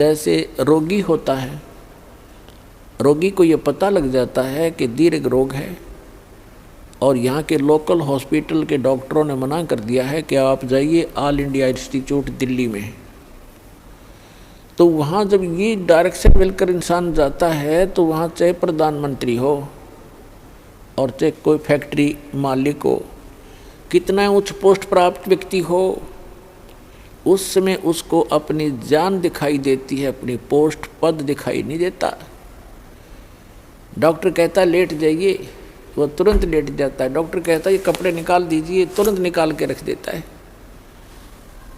जैसे रोगी होता है, रोगी को ये पता लग जाता है कि दीर्घ रोग है और यहाँ के लोकल हॉस्पिटल के डॉक्टरों ने मना कर दिया है कि आप जाइए ऑल इंडिया इंस्टीट्यूट दिल्ली में। तो वहाँ जब ये डायरेक्शन मिलकर इंसान जाता है तो वहाँ चाहे प्रधानमंत्री हो और चाहे कोई फैक्ट्री मालिक हो, कितना उच्च पोस्ट प्राप्त व्यक्ति हो, उस समय उसको अपनी जान दिखाई देती है, अपनी पोस्ट पद दिखाई नहीं देता। डॉक्टर कहता लेट जाइए, वो तुरंत लेट जाता है। डॉक्टर कहता ये कपड़े निकाल दीजिए, तुरंत निकाल के रख देता है।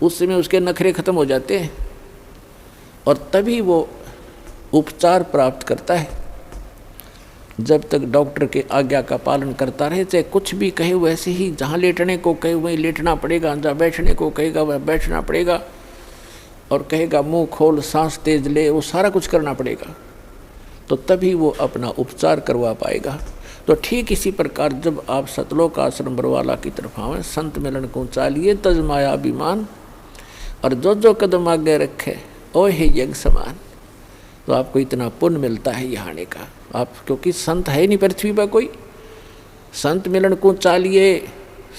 उस समय उसके नखरे खत्म हो जाते हैं और तभी वो उपचार प्राप्त करता है। जब तक डॉक्टर के आज्ञा का पालन करता रहे, चाहे कुछ भी कहे वैसे ही, जहाँ लेटने को कहे वहीं लेटना पड़ेगा, जहाँ बैठने को कहेगा वह बैठना पड़ेगा, और कहेगा मुंह खोल सांस तेज ले, वो सारा कुछ करना पड़ेगा, तो तभी वो अपना उपचार करवा पाएगा। तो ठीक इसी प्रकार जब आप सतलोक आश्रम बरवाला की तरफ आवें, संत मिलन को चालिए तज माया अभिमान, और जो जो कदम आगे रखे ओ हे यज्ञ समान, तो आपको इतना पुण्य मिलता है यहाँ आने का। आप क्योंकि संत है नहीं पृथ्वी पर कोई, संत मिलन को चालिए,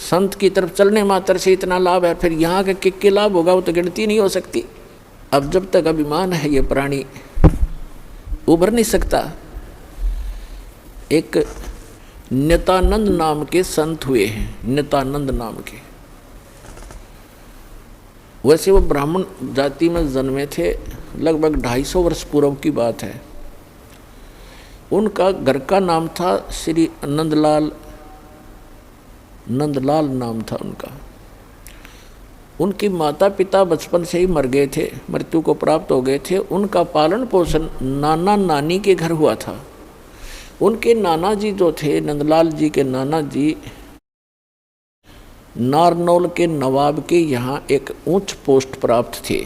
संत की तरफ चलने मात्र से इतना लाभ है, फिर यहाँ के किक के लाभ होगा वो तो गिनती नहीं हो सकती। अब जब तक अभिमान है ये प्राणी उभर नहीं सकता। एक नित्यानंद नाम के संत हुए हैं, नित्यानंद नाम के, वैसे वो ब्राह्मण जाति में जन्मे थे, लगभग 250 वर्ष पूर्व की बात है। उनका घर का नाम था श्री नंदलाल, नंदलाल नाम था उनका। उनकी माता पिता बचपन से ही मर गए थे, मृत्यु को प्राप्त हो गए थे। उनका पालन पोषण नाना नानी के घर हुआ था। उनके नाना जी जो थे, नंदलाल जी के नाना जी नारनौल के नवाब के यहाँ एक उच्च पोस्ट प्राप्त थे।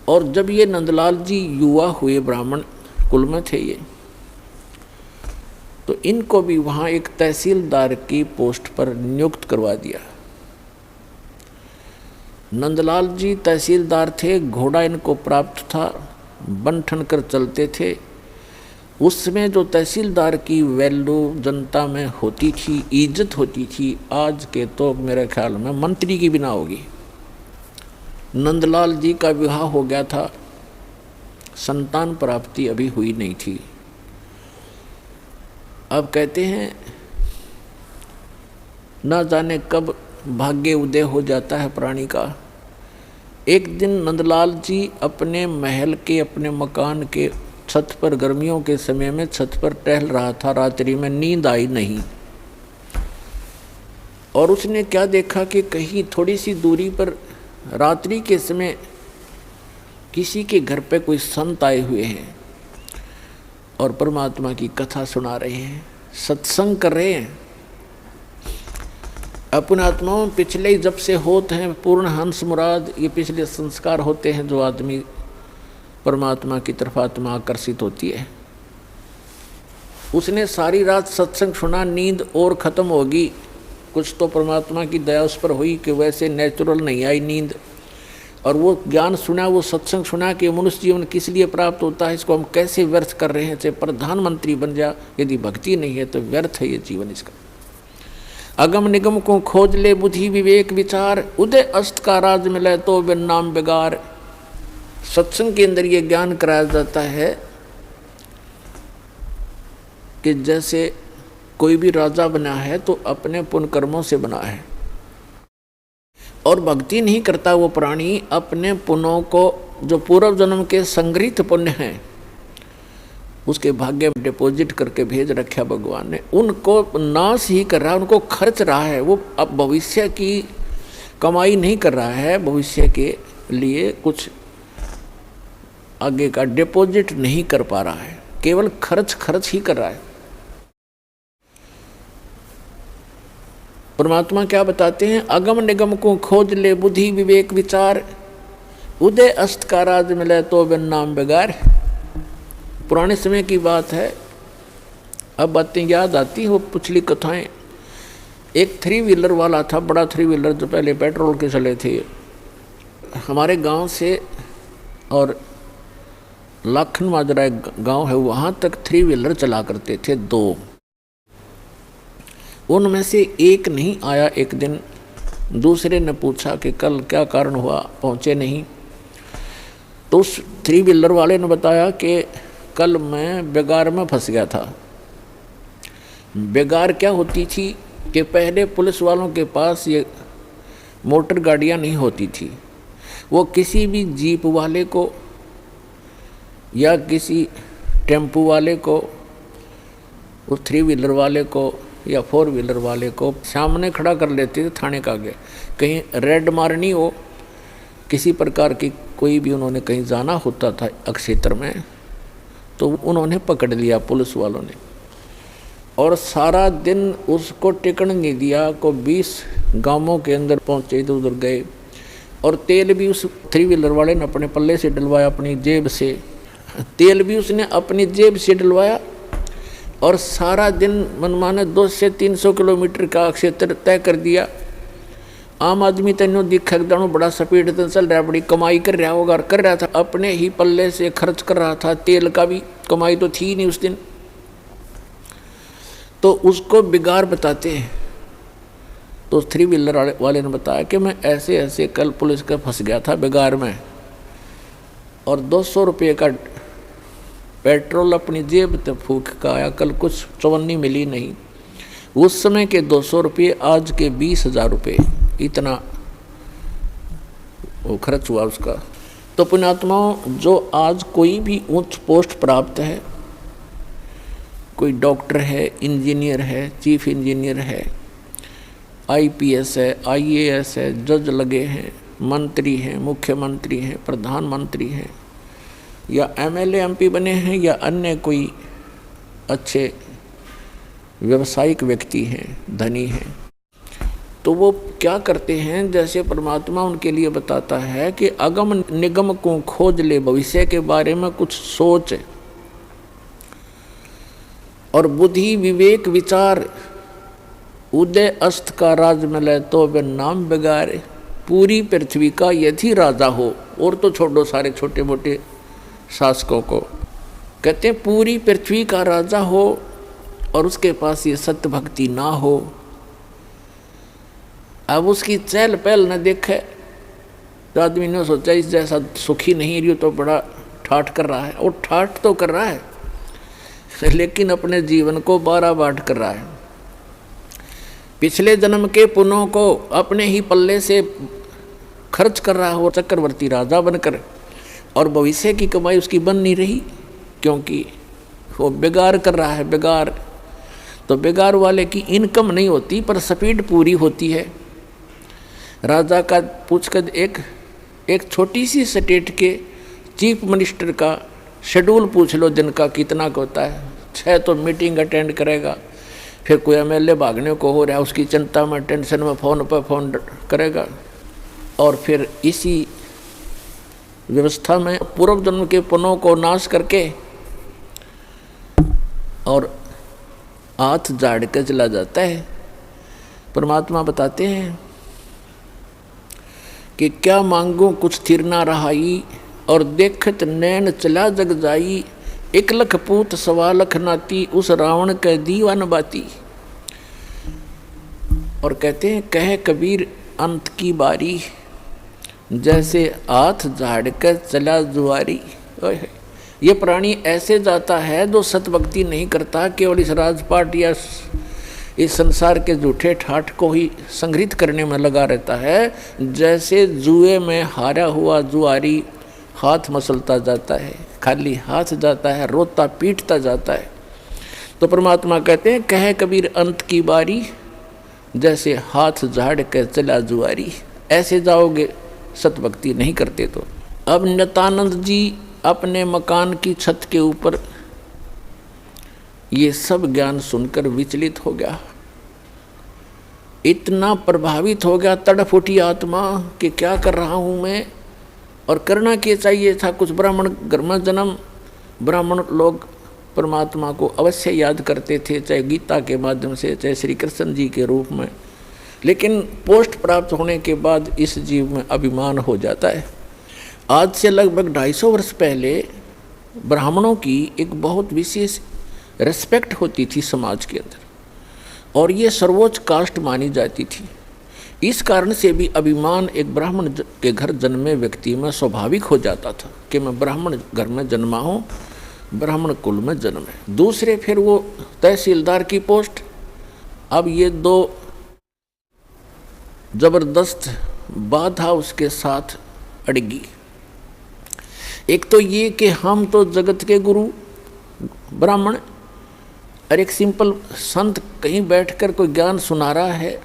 और जब ये नंदलाल जी युवा हुए, ब्राह्मण कुल में थे ये, तो इनको भी वहाँ एक तहसीलदार की पोस्ट पर नियुक्त करवा दिया। नंदलाल जी तहसीलदार थे, घोड़ा इनको प्राप्त था, बन ठन कर चलते थे। उस समय जो तहसीलदार की वैल्यू जनता में होती थी, इज्जत होती थी, आज के तो मेरे ख्याल में मंत्री की बिना होगी। नंदलाल जी का विवाह हो गया था, संतान प्राप्ति अभी हुई नहीं थी। अब कहते हैं ना जाने कब भाग्य उदय हो जाता है प्राणी का। एक दिन नंदलाल जी अपने महल के, अपने मकान के छत पर, गर्मियों के समय में छत पर टहल रहा था। रात्रि में नींद आई नहीं, और उसने क्या देखा कि कहीं थोड़ी सी दूरी पर रात्रि के समय किसी के घर पे कोई संत आए हुए हैं और परमात्मा की कथा सुना रहे हैं, सत्संग कर रहे हैं। अपने आत्माओं पिछले जब से होते हैं पूर्ण हंस मुराद, ये पिछले संस्कार होते हैं जो आदमी परमात्मा की तरफ आत्मा आकर्षित होती है। उसने सारी रात सत्संग सुना, नींद और ख़त्म होगी। कुछ तो परमात्मा की दया उस पर हुई कि वैसे नेचुरल नहीं आई नींद, और वो ज्ञान सुना, वो सत्संग सुना कि मनुष्य जीवन किस लिए प्राप्त होता है, इसको हम कैसे व्यर्थ कर रहे हैं। चाहे प्रधानमंत्री बन जा, यदि भक्ति नहीं है तो व्यर्थ है ये जीवन इसका। अगम निगम को खोज ले बुद्धि विवेक विचार, उदय अस्त का राज मिले तो बिन नाम बेगार। सत्संग के अंदर ये ज्ञान कराया जाता है कि जैसे कोई भी राजा बना है तो अपने पुण्य कर्मों से बना है, और भक्ति नहीं करता वो प्राणी अपने पुण्यों को, जो पूर्व जन्म के संग्रहित पुण्य हैं, उसके भाग्य में डिपॉजिट करके भेज रखा भगवान ने, उनको नाश ही कर रहा है, उनको खर्च रहा है। वो अब भविष्य की कमाई नहीं कर रहा है, भविष्य के लिए कुछ आगे का डिपॉजिट नहीं कर पा रहा है, केवल खर्च ही कर रहा है। परमात्मा क्या बताते हैं, अगम निगम को खोज ले बुद्धि विवेक विचार, उदय अस्त का राज मिले तो बिन नाम बेगार। पुराने समय की बात है, अब बातें याद आती हो, पिछली कथाएं। एक 3 व्हीलर वाला था, बड़ा 3 व्हीलर जो पहले पेट्रोल के चले थे। हमारे गांव से और लाखन माजरा एक गांव है, वहाँ तक 3 व्हीलर चला करते थे 2। उनमें से एक नहीं आया। एक दिन दूसरे ने पूछा कि कल क्या कारण हुआ, पहुँचे नहीं। तो उस 3 व्हीलर वाले ने बताया कि कल मैं बेगार में फंस गया था। बेगार क्या होती थी कि पहले पुलिस वालों के पास ये मोटर गाड़ियाँ नहीं होती थी। वो किसी भी जीप वाले को या किसी टेम्पू वाले को, उस 3 व्हीलर वाले को या 4 व्हीलर वाले को सामने खड़ा कर लेते थे थाने के आगे। कहीं रेड मारनी हो, किसी प्रकार की कोई भी उन्होंने कहीं जाना होता था क्षेत्र में, तो उन्होंने पकड़ लिया पुलिस वालों ने, और सारा दिन उसको टिकन नहीं दिया। को 20 गांवों के अंदर पहुँचे, इधर उधर गए, और तेल भी उस 3 व्हीलर वाले ने अपने पल्ले से डलवाया, अपनी जेब से। तेल भी उसने अपनी जेब से डलवाया, और सारा दिन मनमाने 200 से 300 किलोमीटर का क्षेत्र तय कर दिया। आम आदमी तेनों दिखा दानों बड़ा स्पीड से चल रहा, बड़ी कमाई कर रहा होगा, कर रहा था, अपने ही पल्ले से खर्च कर रहा था। तेल का भी कमाई तो थी नहीं उस दिन। तो उसको बिगाड़ बताते हैं। तो 3 व्हीलर वाले ने बताया कि मैं ऐसे ऐसे कल पुलिस का फंस गया था बिगाड़ में, और 200 रुपये का पेट्रोल अपनी जेब तक फूक का आया, कल कुछ चवन्नी मिली नहीं। उस समय के 200 रुपये आज के 20,000 रुपये, इतना वो खर्च हुआ उसका। तो पुण्यात्माओं, जो आज कोई भी उच्च पोस्ट प्राप्त है, कोई डॉक्टर है, इंजीनियर है, चीफ इंजीनियर है, IPS है, IAS है, जज लगे हैं, मंत्री हैं, मुख्यमंत्री हैं, प्रधानमंत्री हैं, या MLA MP बने हैं, या अन्य कोई अच्छे व्यावसायिक व्यक्ति हैं, धनी हैं, तो वो क्या करते हैं, जैसे परमात्मा उनके लिए बताता है कि अगम निगम को खोज ले, भविष्य के बारे में कुछ सोच और बुद्धि विवेक विचार, उदय अस्त का राज मिले तो वे नाम बिगाड़े, पूरी पृथ्वी का यदि राजा हो। और तो छोड़ो सारे छोटे मोटे शासकों को, कहते हैं पूरी पृथ्वी का राजा हो और उसके पास ये सत्य भक्ति ना हो, अब उसकी चहल पहल न देखे, तो आदमी ने सोचा इस जैसा सुखी नहीं रही तो बड़ा ठाठ कर रहा है। और ठाठ तो कर रहा है, लेकिन अपने जीवन को 12 बाट कर रहा है। पिछले जन्म के पुण्यों को अपने ही पल्ले से खर्च कर रहा हो चक्रवर्ती राजा बनकर, और भविष्य की कमाई उसकी बन नहीं रही, क्योंकि वो बेगार कर रहा है। बेगार तो बेगार वाले की इनकम नहीं होती, पर स्पीड पूरी होती है। राजा का पूछकर एक छोटी सी स्टेट के चीफ मिनिस्टर का शेड्यूल पूछ लो दिन का कितना का होता है। 6 तो मीटिंग अटेंड करेगा, फिर कोई MLA भागने को हो रहा है, उसकी चिंता में टेंशन में फ़ोन पर फ़ोन करेगा, और फिर इसी व्यवस्था में पूर्व जन्म के पुण्यों को नाश करके और हाथ झाड़ के चला जाता है। परमात्मा बताते हैं कि क्या मांगो कुछ थिर ना रहाई, और देखत नैन चला जग जाई, 1 लख पूत 1.25 लाख नाती, उस रावण के दीवान बाती। और कहते हैं कहे कबीर अंत की बारी, जैसे हाथ झाड़ कर चला जुआरी। ये प्राणी ऐसे जाता है जो सतभक्ति नहीं करता, केवल इस राजपाट या इस संसार के झूठे ठाठ को ही संग्रहित करने में लगा रहता है। जैसे जुए में हारा हुआ जुआरी हाथ मसलता जाता है, खाली हाथ जाता है, रोता पीटता जाता है। तो परमात्मा कहते हैं कहे कबीर अंत की बारी, जैसे हाथ झाड़ कर चला जुआरी। ऐसे जाओगे सतभक्ति नहीं करते तो। अब नित्यानंद जी अपने मकान की छत के ऊपर ये सब ज्ञान सुनकर विचलित हो गया, इतना प्रभावित हो गया, तड़फ उठी आत्मा कि क्या कर रहा हूँ मैं, और करना क्या चाहिए था। कुछ ब्राह्मण घर में जन्म, ब्राह्मण लोग परमात्मा को अवश्य याद करते थे, चाहे गीता के माध्यम से, चाहे श्री कृष्ण जी के रूप में, लेकिन पोस्ट प्राप्त होने के बाद इस जीव में अभिमान हो जाता है। आज से लगभग 250 वर्ष पहले ब्राह्मणों की एक बहुत विशेष रिस्पेक्ट होती थी समाज के अंदर, और ये सर्वोच्च कास्ट मानी जाती थी। इस कारण से भी अभिमान एक ब्राह्मण के घर जन्मे व्यक्ति में स्वाभाविक हो जाता था कि मैं ब्राह्मण घर में जन्मा हूँ, ब्राह्मण कुल में जन्म है। दूसरे फिर वो तहसीलदार की पोस्ट। अब ये दो जबरदस्त बाधा उसके साथ अड़गी। एक तो ये कि हम तो जगत के गुरु ब्राह्मण, और एक सिंपल संत कहीं बैठकर कोई ज्ञान सुना रहा है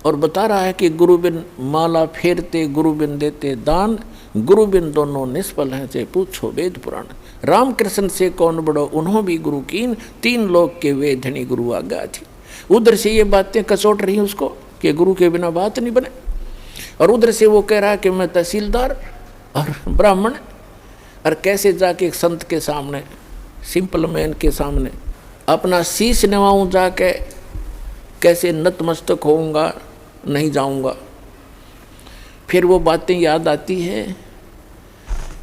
और बता रहा है कि गुरु बिन माला फेरते, गुरु बिन देते दान, गुरु बिन दोनों निष्फल हैं, से पूछो वेद पुराण। रामकृष्ण से कौन बड़ो उन्हों भी गुरु कीन, 3 लोक के वे धनी गुरु आज्ञा थी। उधर से ये बातें कचोट रही उसको कि गुरु के बिना बात नहीं बने, और उधर से वो कह रहा है कि मैं तहसीलदार और ब्राह्मण, और कैसे जाके एक संत के सामने, सिंपल मैन के सामने अपना शीश नवाऊं, जाके कैसे नतमस्तक होऊंगा, नहीं जाऊंगा। फिर वो बातें याद आती है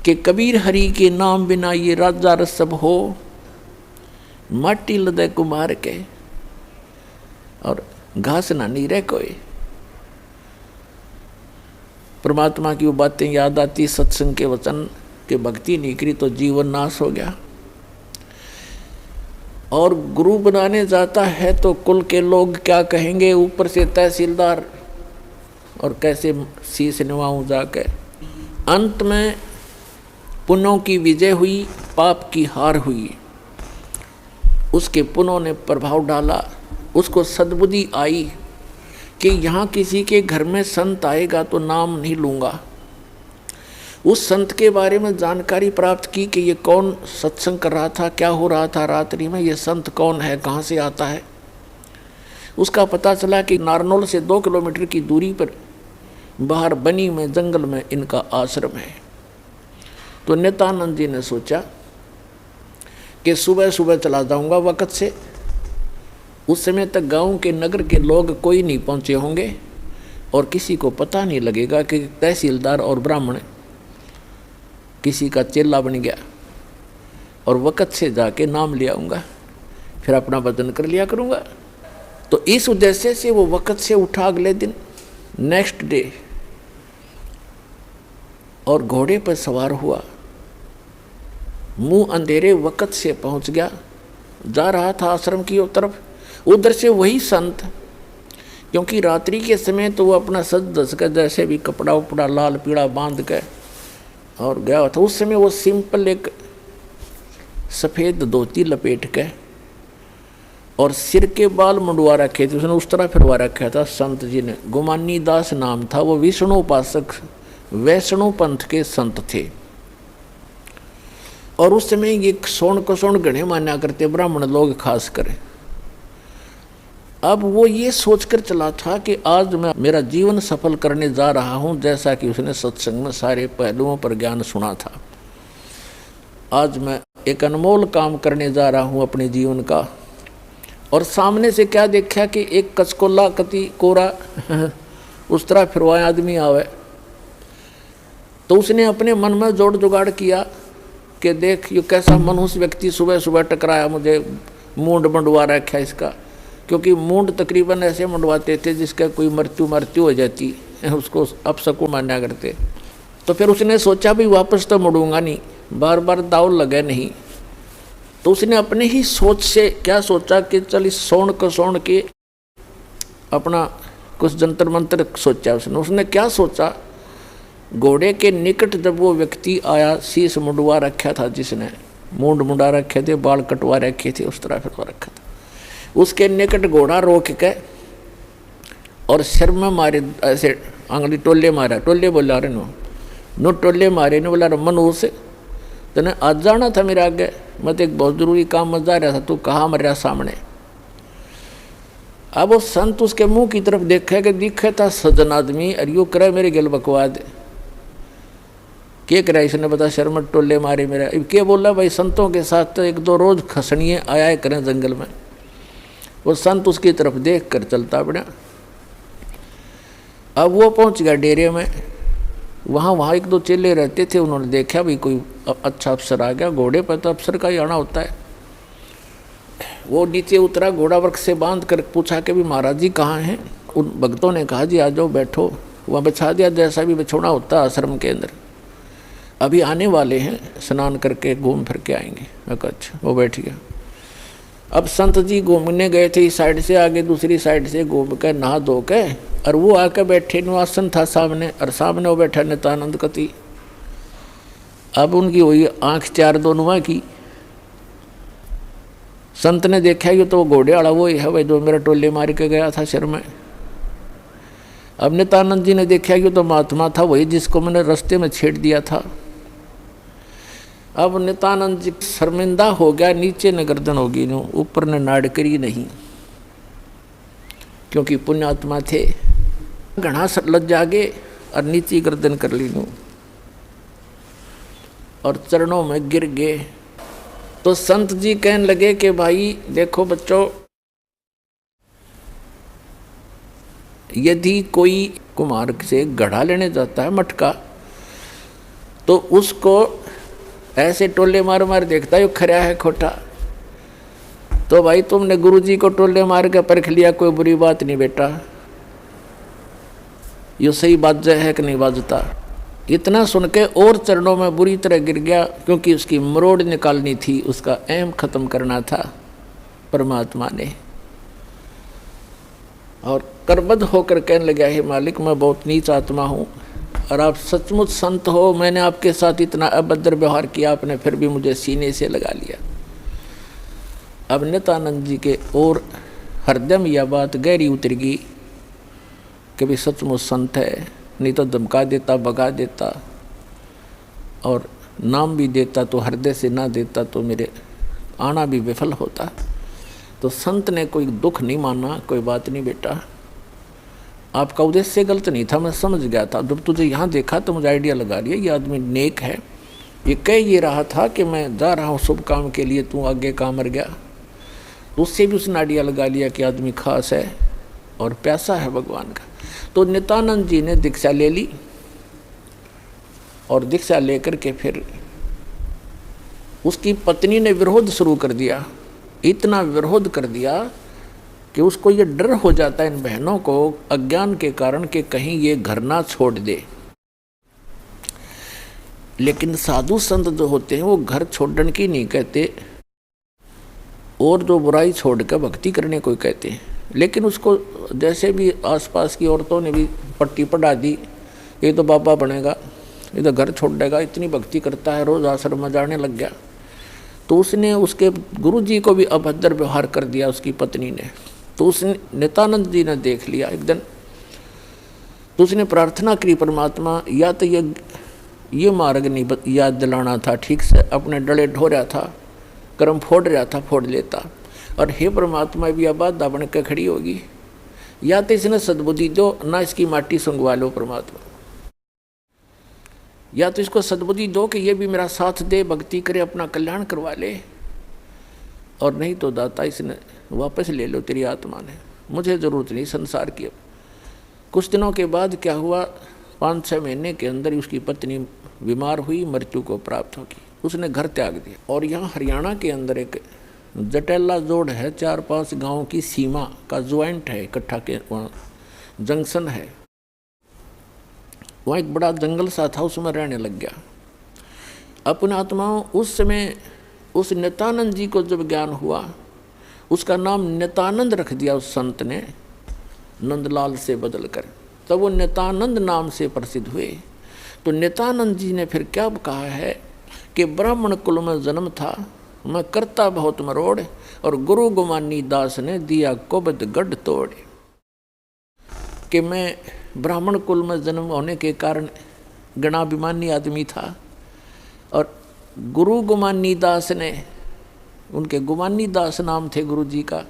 कि कबीर हरि के नाम बिना ये राजा रसब हो, माटी लदे कुमार के और घास ना नहीं रह कोई। परमात्मा की वो बातें याद आती, सत्संग के वचन के भक्ति नहीं करी तो जीवन नाश हो गया। और गुरु बनाने जाता है तो कुल के लोग क्या कहेंगे, ऊपर से तहसीलदार, और कैसे शीश निभाऊं जाके। अंत में पुण्यों की विजय हुई, पाप की हार हुई। उसके पुण्यों ने प्रभाव डाला, उसको सद्बुद्धि आई कि यहाँ किसी के घर में संत आएगा तो नाम नहीं लूँगा। उस संत के बारे में जानकारी प्राप्त की कि ये कौन सत्संग कर रहा था, क्या हो रहा था रात्रि में, ये संत कौन है, कहाँ से आता है। उसका पता चला कि नारनौल से 2 किलोमीटर की दूरी पर बाहर बनी में जंगल में इनका आश्रम है। तो नित्यानंद जी ने सोचा कि सुबह सुबह चला जाऊंगा वक़्त से, उस समय तक गांव के नगर के लोग कोई नहीं पहुंचे होंगे और किसी को पता नहीं लगेगा कि तहसीलदार और ब्राह्मण किसी का चेला बन गया, और वक़्त से जाके नाम ले आऊँगा, फिर अपना भजन कर लिया करूँगा। तो इस उद्देश्य से वो वक़्त से उठा अगले दिन, नेक्स्ट डे, और घोड़े पर सवार हुआ, मुंह अंधेरे वक़्त से पहुंच गया, जा रहा था आश्रम की तरफ। उधर से वही संत, क्योंकि रात्रि के समय तो वो अपना सज धज कर जैसे भी कपड़ा उपड़ा लाल पीला बांध के और गया था। उस समय वो सिंपल एक सफ़ेद धोती लपेट के और सिर के बाल मुंडवा रखे थे, उसने उस तरह फिरवा रखा था संत जी ने। गुमानी दास नाम था, वो विष्णु उपासक वैष्णव पंथ के संत थे। और उस समय ये सोन को सोन गणे माना करते ब्राह्मण लोग खास कर। अब वो ये सोचकर चला था कि आज मैं मेरा जीवन सफल करने जा रहा हूँ, जैसा कि उसने सत्संग में सारे पहलुओं पर ज्ञान सुना था। आज मैं एक अनमोल काम करने जा रहा हूँ अपने जीवन का। और सामने से क्या देखा कि एक कचकोला कति कोरा उस तरह फिरवाया आदमी आवे। तो उसने अपने मन में जोड़ जुगाड़ किया कि देख ये कैसा मनुष्य व्यक्ति सुबह सुबह टकराया, मुझे मूंड मंडवा रखा इसका। क्योंकि मूंड तकरीबन ऐसे मंडवाते थे जिसका कोई मृत्यु हो जाती, उसको अपशकुन माना करते। तो फिर उसने सोचा भी वापस तो मुड़ूंगा नहीं, बार बार दाव लगे नहीं। तो उसने अपने ही सोच से क्या सोचा कि चल इस सोन को सोन के अपना कुछ जंतर मंत्र सोचा। उसने क्या सोचा, घोड़े के निकट जब वो व्यक्ति आया, शीश मुंडवा रखा था, जिसने मूंड मुंडा रखे थे, बाल कटवा रखे थे, उस तरह फिरवा रखा था, उसके निकट घोड़ा रोक के और सिर में मारे, ऐसे आंगली टोले मारा, टोले बोला रहे नो टोले मारे ने बोला मनु से तने आज जाना था मेरे आगे, मैं तो एक बहुत जरूरी काम में जा रहा था, तू कहाँ मर रहा सामने। अब वो संत उसके मुंह की तरफ देखा कि दिखे था सज्जन आदमी, और यू करे मेरे गल बकवाद क्या करा, इसने बता शर्म टोले मारे मेरा। अब क्या बोला भाई, संतों के साथ तो 1-2 रोज खसनिए आया करें जंगल में। वो संत उसकी तरफ देख कर चलता पड़ा। अब वो पहुंच गया डेरे में, वहाँ एक दो चेले रहते थे, उन्होंने देखा भी कोई अच्छा अफसर आ गया, घोड़े पर तो अफसर का ही आना होता है। वो नीचे उतरा, घोड़ा वृक्ष से बांध कर पूछा कि भी महाराज जी कहाँ हैं। उन भक्तों ने कहा जी आ जाओ बैठो। वहाँ बिछा दिया जैसा भी बिछोना होता आश्रम के अंदर। अभी आने वाले हैं, स्नान करके घूम फिर के आएंगे। अच्छा, वो बैठ गया। अब संत जी घूमने गए थे, इस साइड से आगे दूसरी साइड से घूम कर नहा धो के, और वो आकर बैठे, निवासन था सामने, और सामने वो बैठा नित्यानंद कति। अब उनकी हुई आँख चार दोनों की। संत ने देखा ये तो घोड़े वाला वो ही है भाई जो मेरा टोले मार के गया था सिर में। अब नित्यानंद जी ने देखा ये तो महात्मा था वही जिसको मैंने रास्ते में छेड़ दिया था। अब नित्यानंद जी शर्मिंदा हो गया, नीचे न गर्दन होगी नो, ऊपर ने नाड़ करी नहीं, क्योंकि पुण्यात्मा थे। घना लज्जा गे और नीचे गर्दन कर ली नो, और चरणों में गिर गए। तो संत जी कहने लगे कि भाई देखो बच्चों, यदि कोई कुम्हार से गढ़ा लेने जाता है मटका, तो उसको ऐसे टोले मार मार देखता है खरा है खोटा। तो भाई तुमने गुरुजी को टोले मार के परख लिया, कोई बुरी बात नहीं बेटा, ये सही बात है कि नहीं बाजता। इतना सुन के और चरणों में बुरी तरह गिर गया, क्योंकि उसकी मरोड़ निकालनी थी, उसका एम खत्म करना था परमात्मा ने। और करबद्ध होकर कहने लगा, हे मालिक मैं बहुत नीच आत्मा हूँ और आप सचमुच संत हो, मैंने आपके साथ इतना अभद्र व्यवहार किया, आपने फिर भी मुझे सीने से लगा लिया। अब नित्यानंद जी के और हृदय में यह बात गहरी उतर गई कि भी सचमुच संत है, नहीं तो धमका देता, भगा देता और नाम भी देता, तो हृदय से ना देता तो मेरे आना भी विफल होता। तो संत ने कोई दुख नहीं माना, कोई बात नहीं बेटा, आपका उद्देश्य गलत नहीं था, मैं समझ गया था। जब तुझे यहाँ देखा तो मुझे आइडिया लगा लिया ये आदमी नेक है। ये कह ये रहा था कि मैं जा रहा हूँ शुभ काम के लिए, तू आगे काम मर गया। उससे भी उसने आइडिया लगा लिया कि आदमी खास है और प्यासा है भगवान का। तो नित्यानंद जी ने दीक्षा ले ली, और दीक्षा लेकर के फिर उसकी पत्नी ने विरोध शुरू कर दिया। इतना विरोध कर दिया कि उसको ये डर हो जाता है इन बहनों को अज्ञान के कारण कि कहीं ये घर ना छोड़ दे। लेकिन साधु संत जो होते हैं वो घर छोड़ने की नहीं कहते, और जो बुराई छोड़ कर भक्ति करने को कहते हैं। लेकिन उसको जैसे भी आसपास की औरतों ने भी पट्टी पढ़ा दी, ये तो बाबा बनेगा, ये तो घर छोड़ देगा, इतनी भक्ति करता है, रोज आश्रम में जाने लग गया। तो उसने उसके गुरु जी को भी अभद्र व्यवहार कर दिया उसकी पत्नी ने। तो उसने नित्यानंद जी ने देख लिया एक दिन, तो उसने प्रार्थना करी, परमात्मा या तो ये मार्ग नहीं याद दिलाना था ठीक से, अपने डले ढो रहा था, कर्म फोड़ रहा था, फोड़ लेता। और हे परमात्मा भी आबाद बन के खड़ी होगी, या तो इसने सद्बुद्धि दो, ना इसकी माटी सुंगवा लो परमात्मा, या तो इसको सद्बुद्धि दो कि ये भी मेरा साथ दे, भक्ति करे, अपना कल्याण करवा ले, और नहीं तो दाता इसने वापस ले लो, तेरी आत्मा ने, मुझे ज़रूरत नहीं संसार की। कुछ दिनों के बाद क्या हुआ, 5-6 महीने के अंदर ही उसकी पत्नी बीमार हुई, मृत्यु को प्राप्त होगी, उसने घर त्याग दिया। और यहाँ हरियाणा के अंदर एक जटेला जोड़ है, 4-5 गाँव की सीमा का ज्वाइंट है, इकट्ठा के वहाँ जंक्शन है, वहाँ एक बड़ा जंगल सा था, उसमें रहने लग गया। अपने आत्माओं उस समय उस नित्यानंद जी को जब ज्ञान हुआ, उसका नाम नित्यानंद रख दिया उस संत ने, नंदलाल से बदल कर, तब वो नित्यानंद नाम से प्रसिद्ध हुए। तो नित्यानंद जी ने फिर क्या कहा है कि ब्राह्मण कुल में जन्म था, मैं करता बहुत मरोड़, और गुरु गुमानी दास ने दिया कोबद गढ़ तोड़। कि मैं ब्राह्मण कुल में जन्म होने के कारण गणाभिमानी आदमी था, और गुरु गुमानी दास ने, उनके गुमानी दास नाम थे गुरु जी का,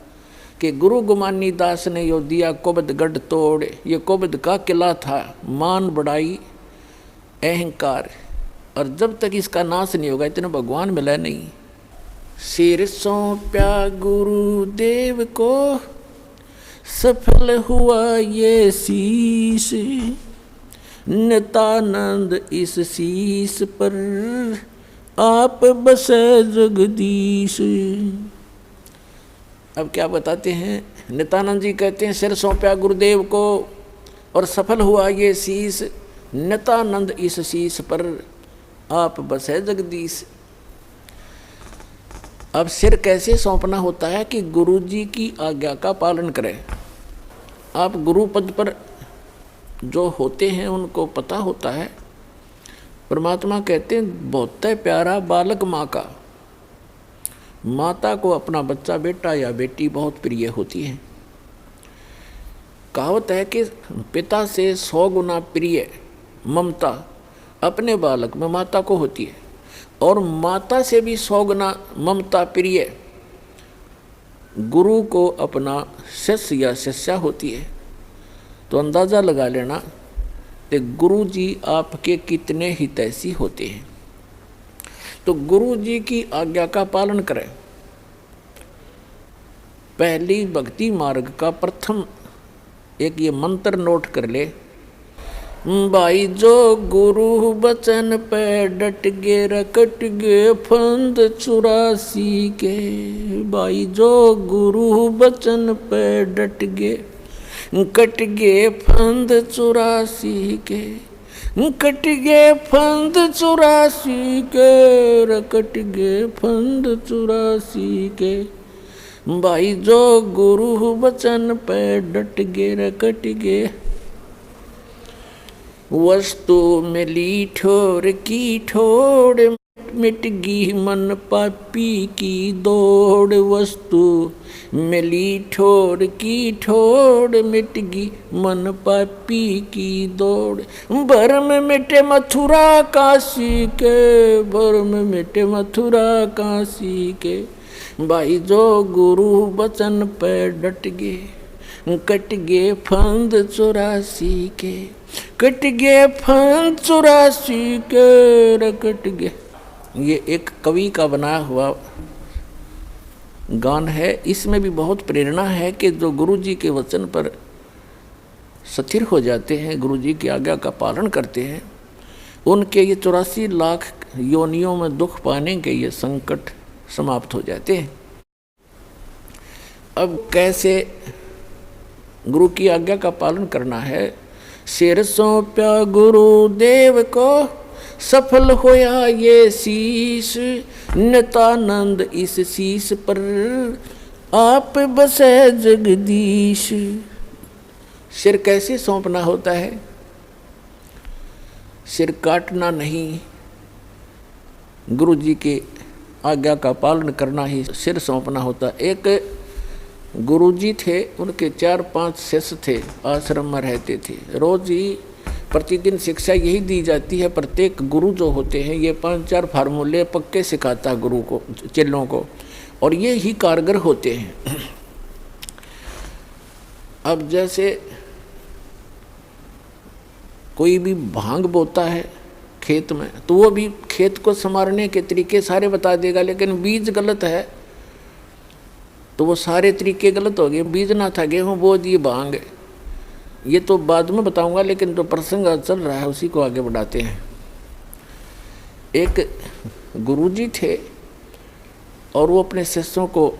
कि गुरु गुमानी दास ने यो दिया कोबद गढ़ तोड़। ये कोबद का किला था, मान बढ़ाई अहंकार, और जब तक इसका नाश नहीं होगा इतना भगवान मिला नहीं। सिर सौंप्या गुरुदेव को, सफल हुआ ये शीश, नितानंद इस शीस पर आप बसे जगदीश। अब क्या बताते हैं, नित्यानंद जी कहते हैं सिर सौंपा गुरुदेव को और सफल हुआ ये शीस, नित्यानंद इस शीस पर आप बसे जगदीश। अब सिर कैसे सौंपना होता है कि गुरु जी की आज्ञा का पालन करें। आप गुरु पद पर जो होते हैं उनको पता होता है, परमात्मा कहते हैं बहुत प्यारा बालक माँ का। माता को अपना बच्चा बेटा या बेटी बहुत प्रिय होती है। कहावत है कि पिता से 100 गुना प्रिय ममता अपने बालक में माता को होती है, और माता से भी 100 गुना ममता प्रिय गुरु को अपना शिष्य या शिष्या होती है। तो अंदाज़ा लगा लेना कि गुरु जी आपके कितने हितैषी होते हैं। तो गुरु जी की आज्ञा का पालन करें। पहली भक्ति मार्ग का प्रथम एक ये मंत्र नोट कर ले, भाई जो गुरु बचन पे डट गे रकट गे फंद 84 के। भाई जो गुरु बचन पे डट गे कट गे फंद 84 के, कट गे फंद 84 के, रकट गे फंद 84 के। भाई जो गुरु बचन पे डट गे रकट गे। वस्तु मिली ठोर की ठोड़ मिट गी मन पापी की दौड़। वस्तु मिली ठोर की ठोड़ मिट गी मन पापी की दौड़। भरम मिटे मथुरा काशी के, भरम मिटे मथुरा काशी के। भाई जो गुरु बचन पे डट गे कट गे फंद 84 के, कट गे फंद 84 के, रकट गे। ये एक कवि का बनाया हुआ गान है। इसमें भी बहुत प्रेरणा है कि जो गुरु जी के वचन पर स्थिर हो जाते हैं, गुरु जी की आज्ञा का पालन करते हैं, उनके ये 84 लाख योनियों में दुख पाने के ये संकट समाप्त हो जाते हैं। अब कैसे गुरु की आज्ञा का पालन करना है। सिर सौंपा गुरुदेव को सफल होया ये शीश। नित्यानंद इस शीश पर आप बसे जगदीश। सिर कैसे सौंपना होता है? सिर काटना नहीं, गुरु जी के आज्ञा का पालन करना ही सिर सौंपना होता। एक गुरुजी थे, उनके 4-5 शिष्य थे, आश्रम में रहते थे। रोज ही प्रतिदिन शिक्षा यही दी जाती है। प्रत्येक गुरु जो होते हैं ये 5-4 फार्मूले पक्के सिखाता है गुरु को, चेलों को, और ये ही कारगर होते हैं। अब जैसे कोई भी भांग बोता है खेत में, तो वो भी खेत को संवारने के तरीके सारे बता देगा, लेकिन बीज गलत है तो वो सारे तरीके गलत हो गए। बीज ना था, गेहूँ बो दिए, भांग। ये तो बाद में बताऊंगा, लेकिन जो प्रसंग चल रहा है उसी को आगे बढ़ाते हैं। एक गुरुजी थे और वो अपने शिष्यों को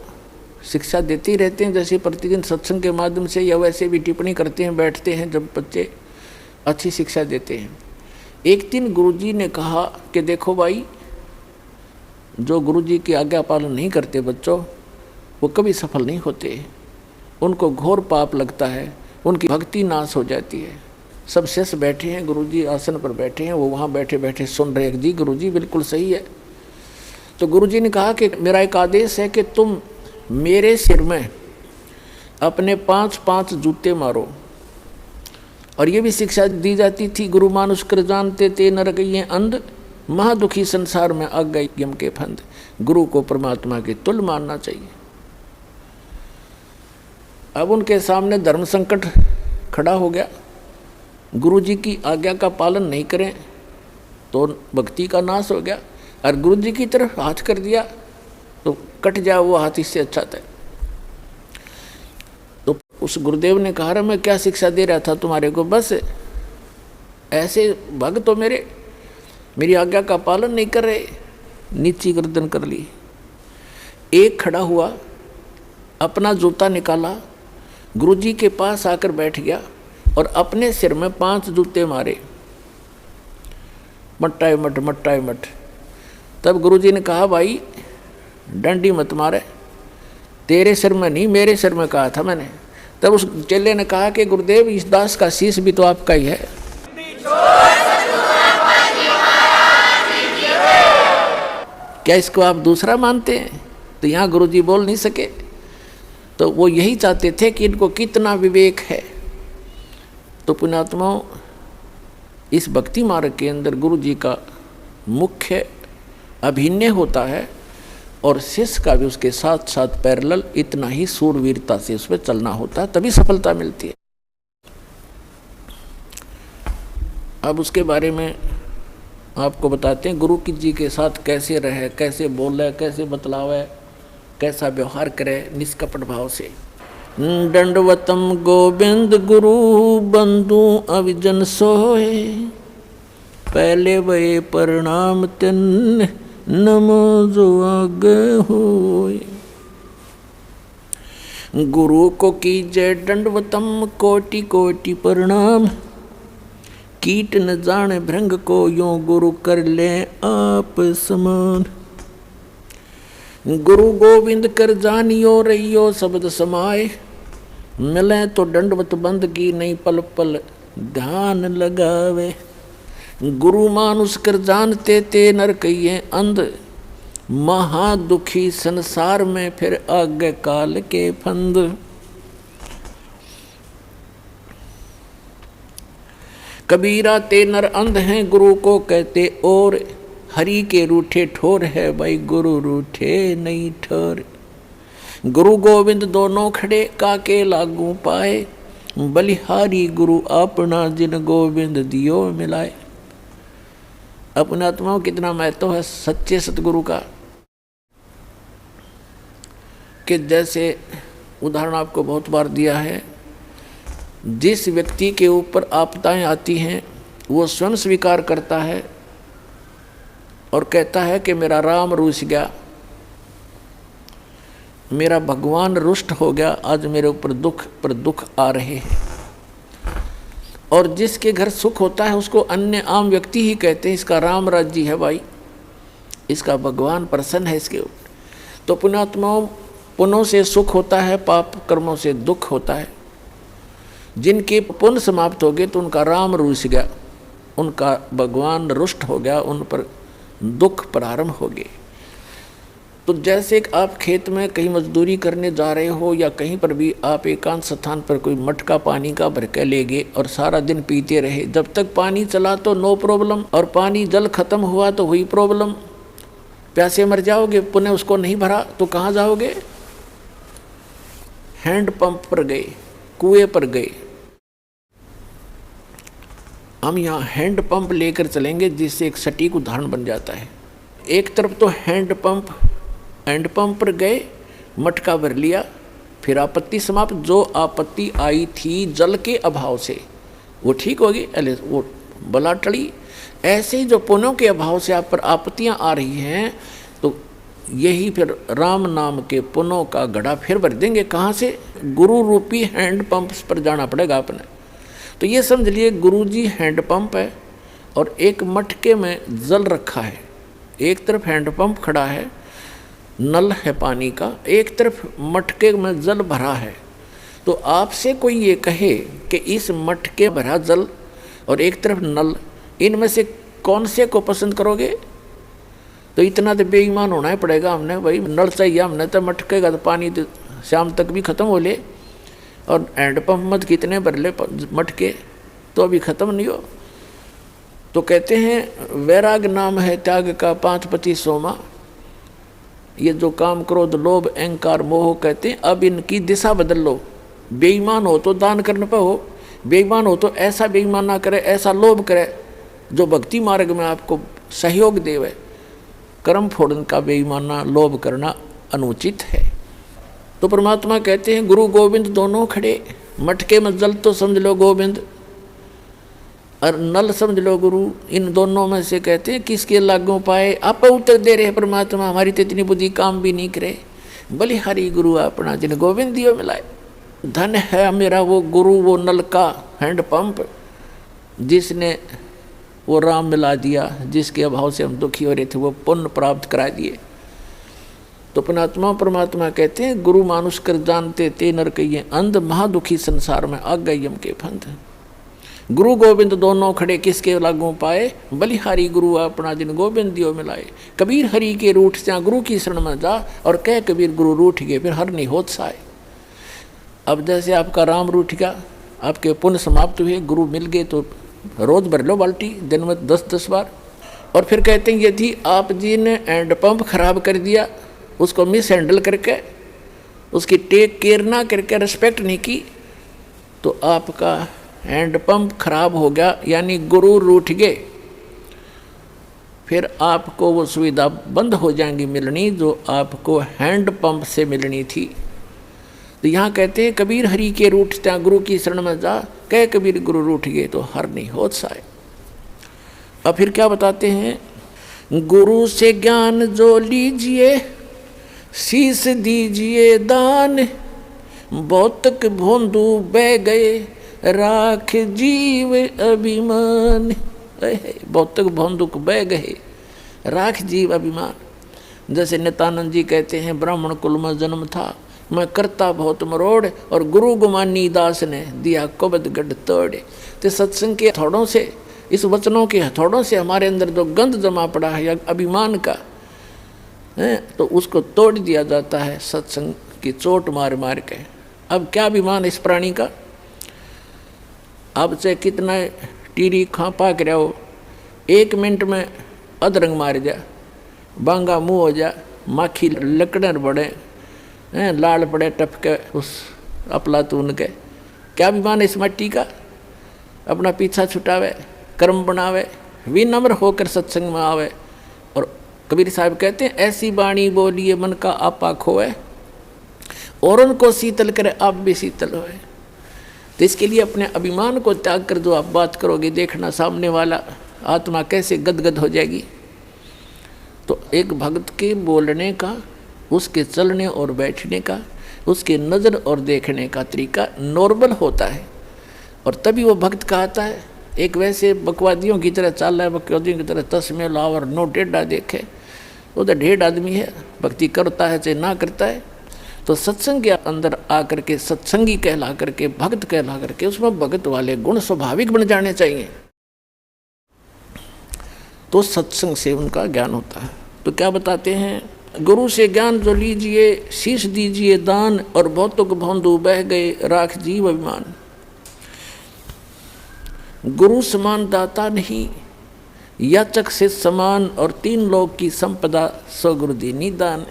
शिक्षा देते ही रहते हैं, जैसे प्रतिदिन सत्संग के माध्यम से या वैसे भी टिप्पणी करते हैं, बैठते हैं जब बच्चे, अच्छी शिक्षा देते हैं। एक दिन गुरुजी ने कहा कि देखो भाई, जो गुरुजी की आज्ञा पालन नहीं करते बच्चों, वो कभी सफल नहीं होते, उनको घोर पाप लगता है, उनकी भक्ति नाश हो जाती है। सब शिष्य बैठे हैं, गुरुजी आसन पर बैठे हैं, वो वहाँ बैठे बैठे सुन रहे हैं। जी गुरुजी बिल्कुल सही है। तो गुरुजी ने कहा कि मेरा एक आदेश है कि तुम मेरे सिर में अपने 5-5 जूते मारो। और ये भी शिक्षा दी जाती थी, गुरु मानुष कर जानते ते नरक ये अंध, महादुखी संसार में आ गई यम के फंद। गुरु को परमात्मा के तुल्य मानना चाहिए। अब उनके सामने धर्म संकट खड़ा हो गया। गुरु जी की आज्ञा का पालन नहीं करें तो भक्ति का नाश हो गया, और गुरु जी की तरफ हाथ कर दिया तो कट जाए वो हाथ, इससे अच्छा था। तो उस गुरुदेव ने कहा, मैं क्या शिक्षा दे रहा था तुम्हारे को, बस ऐसे भक्त तो मेरी आज्ञा का पालन नहीं कर रहे। नीची गर्दन कर ली। एक खड़ा हुआ, अपना जूता निकाला, गुरुजी के पास आकर बैठ गया और अपने सिर में 5 जूते मारे, मट्टाए मट मट्टाए मट। तब गुरुजी ने कहा, भाई डंडी मत मारे, तेरे सिर में नहीं मेरे सिर में कहा था मैंने। तब उस चेले ने कहा कि गुरुदेव, इस दास का शीश भी तो आपका ही है। क्या इसको आप दूसरा मानते हैं? तो यहाँ गुरुजी बोल नहीं सके। तो वो यही चाहते थे कि इनको कितना विवेक है। तो पुण्यात्माओं, इस भक्ति मार्ग के अंदर गुरुजी का मुख्य अभिनय होता है और शिष्य का भी उसके साथ साथ पैरेलल इतना ही सूरवीरता से उसमें चलना होता है, तभी सफलता मिलती है। अब उसके बारे में आपको बताते हैं, गुरु की जी के साथ कैसे रहे, कैसे बोले, कैसे बतलावे, कैसा व्यवहार करे निष्कपट भाव से। दंडवतम गोविंद गुरु बंधु अविजन सोए, पहले वे प्रणाम तिन नमो जो आगे होए। गुरु को कीजय दंडवतम कोटि कोटि प्रणाम, कीट न जाने भृंग को यों गुरु कर ले आप समान। गुरु गोविंद कर जानियो रहियो शब्द समाए, मिले तो दंडवत बंदगी नहीं पल पल ध्यान लगावे। गुरु मानुष कर जानते ते नर कहिए अंध, महा दुखी संसार में फिर आगे काल के फंद। कबीरा ते नर अंध हैं गुरु को कहते और, हरि के रूठे ठोर है भाई गुरु रूठे नहीं ठोर। गुरु गोविंद दोनों खड़े काके लागू पाए, बलिहारी गुरु अपना जिन गोविंद दियो मिलाए। अपने आत्माओं कितना महत्व है सच्चे सतगुरु का, कि जैसे उदाहरण आपको बहुत बार दिया है, जिस व्यक्ति के ऊपर आपदाएं आती हैं वो स्वयं स्वीकार करता है और कहता है कि मेरा राम रूठ गया, मेरा भगवान रुष्ट हो गया, आज मेरे ऊपर दुख पर दुख आ रहे हैं। और जिसके घर सुख होता है उसको अन्य आम व्यक्ति ही कहते हैं इसका राम राज्य है भाई, इसका भगवान प्रसन्न है इसके ऊपर। तो पुण्यात्माओं, पुण्यों से सुख होता है, पाप कर्मों से दुख होता है। जिनके पुण्य समाप्त हो गए तो उनका राम रूठ गया, उनका भगवान रुष्ट हो गया, उन पर दुख प्रारंभ हो गए। तो जैसे आप खेत में कहीं मजदूरी करने जा रहे हो या कहीं पर भी आप एकांत स्थान पर कोई मटका पानी का भर के ले गए और सारा दिन पीते रहे, जब तक पानी चला तो नो प्रॉब्लम, और पानी जल खत्म हुआ तो हुई प्रॉब्लम, प्यासे मर जाओगे। पुण्य उसको नहीं भरा तो कहाँ जाओगे? हैंड पंप पर गए, कुएं पर गए। हम यहाँ हैंड पंप लेकर चलेंगे जिससे एक सटीक उदाहरण बन जाता है। एक तरफ तो हैंड पंप पर गए, मटका भर लिया, फिर आपत्ति समाप्त। जो आपत्ति आई थी जल के अभाव से वो ठीक होगी, अरे वो बला टड़ी। ऐसे ही जो पुण्यों के अभाव से आप पर आपत्तियाँ आ रही हैं तो यही फिर राम नाम के पुण्यों का घड़ा फिर भर देंगे। कहाँ से? गुरु रूपी हैंड पंप पर जाना पड़ेगा अपने। तो ये समझ लिए गुरु जी हैंड पंप है और एक मटके में जल रखा है। एक तरफ हैंड पंप खड़ा है, नल है पानी का, एक तरफ मटके में जल भरा है। तो आपसे कोई ये कहे कि इस मटके भरा जल और एक तरफ नल, इनमें से कौन से को पसंद करोगे? तो इतना तो बेईमान होना ही पड़ेगा हमने, भाई नल चाहिए हमने, तो मटके का तो पानी तो शाम तक भी ख़त्म हो ले, और हैंड पंप मत कितने भर ले मटके तो अभी ख़त्म नहीं हो। तो कहते हैं वैराग नाम है त्याग का 5 पति सोमा। ये जो काम क्रोध लोभ अहंकार मोह कहते हैं, अब इनकी दिशा बदल लो। बेईमान हो तो दान करने पर हो, बेईमान हो तो ऐसा बेईमान ना करे, ऐसा लोभ करे जो भक्ति मार्ग में आपको सहयोग देवे। कर्म फोड़न का बेईमाना लोभ करना अनुचित है। तो परमात्मा कहते हैं गुरु गोविंद दोनों खड़े, मटके में जल तो समझ लो गोविंद, और नल समझ लो गुरु। इन दोनों में से कहते हैं किसके लागू पाए। आप उत्तर दे रहे परमात्मा, हमारी तो इतनी बुद्धि काम भी नहीं करे। बलिहारी गुरु अपना जिन गोविंद दियो मिलाए। धन है मेरा वो गुरु, वो नल का हैंडपंप, जिसने वो राम मिला दिया, जिसके अभाव से हम दुखी हो रहे थे वो पुण्य प्राप्त करा दिए। तो पुणात्मा परमात्मा कहते हैं गुरु मानुष कर जानते ते नर कहिए अंध, महादुखी संसार में आ गए यम के फंद। गुरु गोविंद दोनों खड़े किसके लागू पाए। बलिहारी गुरु अपना जिन गोविंद दियो मिलाए। कबीर हरि के रूठ से गुरु की शरण में जा, और कह कबीर गुरु रूठ गए फिर हर नहीं होत साए। अब जैसे आपका राम रूठ गया, आपके पुण्य समाप्त हुए, गुरु मिल गए तो रोज भर लो बाल्टी, दिन में 10-10 बार। और फिर कहते हैं यदि आप जी ने हैंडपम्प खराब कर दिया, उसको मिस हैंडल करके, उसकी टेक केयर ना करके, रिस्पेक्ट नहीं की, तो आपका हैंडपम्प खराब हो गया, यानी गुरु रूठ गए। फिर आपको वो सुविधा बंद हो जाएंगी मिलनी जो आपको हैंडपम्प से मिलनी थी। तो यहाँ कहते हैं कबीर हरि के रूठत्या गुरु की शरण में जा, कह कबीर गुरु रूठ गए तो हर नहीं होत साए। अब फिर क्या बताते हैं। गुरु से ज्ञान जो लीजिए, शीश दीजिए दान, भौतिक भोंदू बह गए, राख जीव अभिमान। भौतिक भोंदुक बह गए, राख जीव अभिमान। जैसे नित्यानंद जी कहते हैं ब्राह्मण कुल में जन्म था, मैं करता बहुत मरोड़, और गुरु गुमानी दास ने दिया कुबद गढ़ तोड़। तो सत्संग के हथौड़ों से, इस वचनों के हथौड़ों से हमारे अंदर जो गंध जमा पड़ा है या अभिमान का है, तो उसको तोड़ दिया जाता है सत्संग की चोट मार मार के। अब क्या अभिमान इस प्राणी का। अब से कितना टीरी खा पाक रहा हो, 1 मिनट में अधरंग मार जा, बांगा मुँह हो जा, माखी लकड़र बड़े लाल पड़े टपके उस अपलातून के। क्या अभिमान इस मट्टी का। अपना पीछा छुटावे, कर्म बनावे, विनम्र होकर सत्संग में आवे। और कबीर साहब कहते हैं ऐसी बाणी बोलिए मन का आपा खोए, और उनको शीतल करे आप भी शीतल होए। तो इसके लिए अपने अभिमान को त्याग कर जो आप बात करोगे, देखना सामने वाला आत्मा कैसे गदगद हो जाएगी। तो एक भक्त के बोलने का, उसके चलने और बैठने का, उसके नज़र और देखने का तरीका नॉर्मल होता है, और तभी वो भक्त कहता है। एक वैसे बकवादियों की तरह चाल रहा है, बकवादियों की तरह तस्मे लावर नो टेढ़ा देखे, वो तो ढेढ़ आदमी है, भक्ति करता है चाहे ना करता है। तो सत्संग के अंदर आकर के सत्संगी कहला करके, भक्त कहला करके, उसमें भक्त वाले गुण स्वाभाविक बन जाने चाहिए, तो सत्संग से उनका ज्ञान होता है। तो क्या बताते हैं, गुरु से ज्ञान जो लीजिए, शीश दीजिए दान, और भौतुक भोंदू बह गए, राख जीव अभिमान। गुरु समान दाता नहीं, याचक से समान, और 3 लोक की संपदा सो गुरु दीनी दान।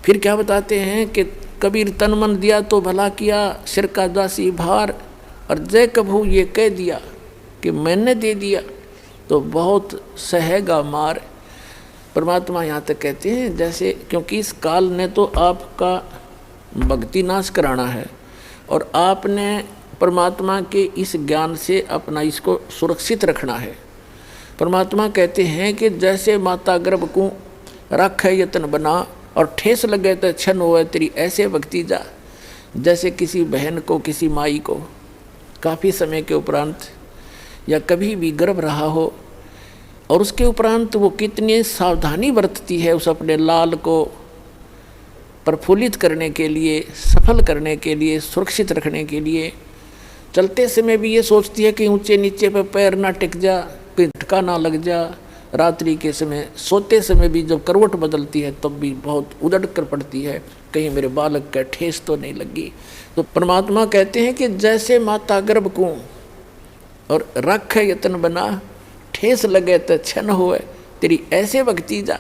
फिर क्या बताते हैं कि कबीर तन मन दिया तो भला किया, सिर का दासी भार, और जय कभू ये कह दिया कि मैंने दे दिया तो बहुत सहेगा मार। परमात्मा यहाँ तक कहते हैं जैसे, क्योंकि इस काल ने तो आपका भक्ति नाश कराना है, और आपने परमात्मा के इस ज्ञान से अपना इसको सुरक्षित रखना है। परमात्मा कहते हैं कि जैसे माता गर्भ को रख है यतन बना, और ठेस लगे तो क्षण हो तेरी ऐसे भक्ति जा। जैसे किसी बहन को, किसी माई को काफ़ी समय के उपरांत या कभी भी गर्भ रहा हो, और उसके उपरांत वो कितनी सावधानी बरतती है उस अपने लाल को प्रफुल्लित करने के लिए, सफल करने के लिए, सुरक्षित रखने के लिए। चलते समय भी ये सोचती है कि ऊंचे नीचे पे पैर ना टिक जा, कोई झटका ना लग जा। रात्रि के समय, सोते समय भी जब करवट बदलती है तब भी बहुत उदड़ कर पड़ती है, कहीं मेरे बालक का ठेस तो नहीं लगी। तो परमात्मा कहते हैं कि जैसे माता गर्भ को और रख यतन बना, ठेस लगे तो क्षण होए तेरी ऐसे भक्ति जा।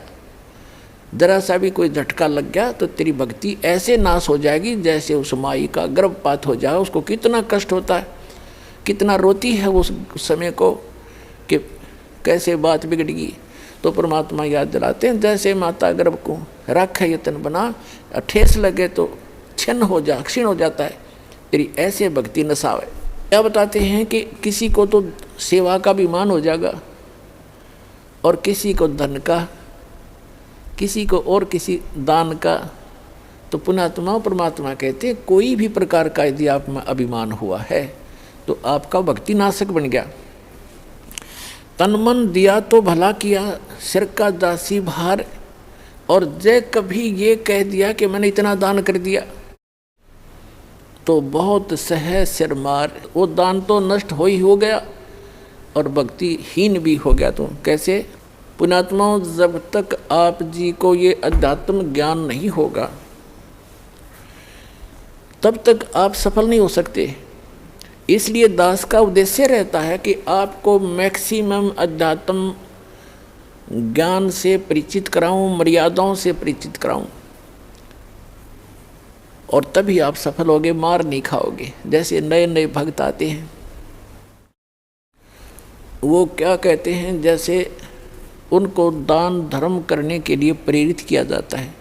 जरा सा भी कोई झटका लग गया तो तेरी भक्ति ऐसे नाश हो जाएगी जैसे उस माई का गर्भपात हो जाए। उसको कितना कष्ट होता है, कितना रोती है उस समय को कि कैसे बात बिगड़गी। तो परमात्मा याद दिलाते हैं जैसे माता गर्भ को रख यतन बना, ठेस लगे तो क्षीण हो जाता है। तेरी ऐसे भक्ति नसावे। क्या बताते हैं कि किसी को तो सेवा का भी मान हो जाएगा और किसी को धन का, किसी को और किसी दान का। तो पुण्यात्मा परमात्मा कहते हैं कोई भी प्रकार का यदि आप में अभिमान हुआ है तो आपका भक्ति नाशक बन गया। तन मन दिया तो भला किया, सिर का दासी भार। और जय कभी ये कह दिया कि मैंने इतना दान कर दिया तो बहुत सह सिर मार। वो दान तो नष्ट हो गया और भक्ति हीन भी हो गया। तो कैसे? पुण्यात्मा, जब तक आप जी को ये अध्यात्म ज्ञान नहीं होगा तब तक आप सफल नहीं हो सकते। इसलिए दास का उद्देश्य रहता है कि आपको मैक्सिमम अध्यात्म ज्ञान से परिचित कराऊं, मर्यादाओं से परिचित कराऊं, और तभी आप सफल होगे, मार नहीं खाओगे। जैसे नए नए भक्त आते हैं, वो क्या कहते हैं, जैसे उनको दान धर्म करने के लिए प्रेरित किया जाता है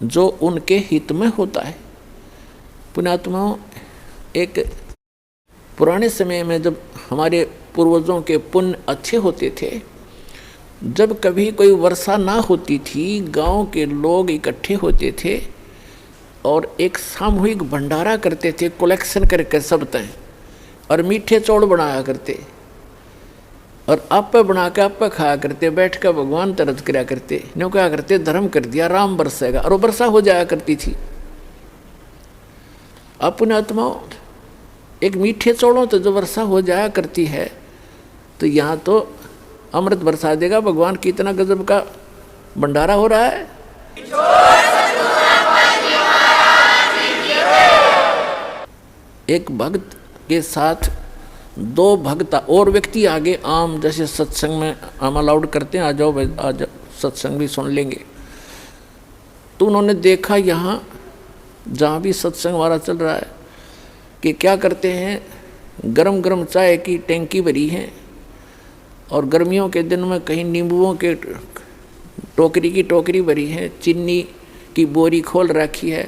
जो उनके हित में होता है। पुण्यात्माओं, एक पुराने समय में जब हमारे पूर्वजों के पुण्य अच्छे होते थे, जब कभी कोई वर्षा ना होती थी, गांव के लोग इकट्ठे होते थे और एक सामूहिक भंडारा करते थे, कलेक्शन करके सब तय, और मीठे चौड़ बनाया करते और आपे बना के आपे खाया करते, बैठ कर भगवान तरस कराया करते। न्यों क्या करते, धर्म कर दिया, राम बरसेगा, और वो वर्षा हो जाया करती थी। अब पुण्यात्माओं, एक मीठे चौड़ों तो जो वर्षा हो जाया करती है, तो यहाँ तो अमृत बरसा देगा भगवान की, इतना गजब का भंडारा हो रहा है। एक भक्त के साथ दो भक्त और व्यक्ति आगे, आम जैसे सत्संग में हम अलाउड करते हैं, आ जाओ भाई, आ जाओ, सत्संग भी सुन लेंगे। तो उन्होंने देखा यहाँ जहाँ भी सत्संग हमारा चल रहा है कि क्या करते हैं, गरम गरम चाय की टैंकी भरी है और गर्मियों के दिन में कहीं नींबुओं के टोकरी की टोकरी भरी है, चीनी की बोरी खोल रखी है,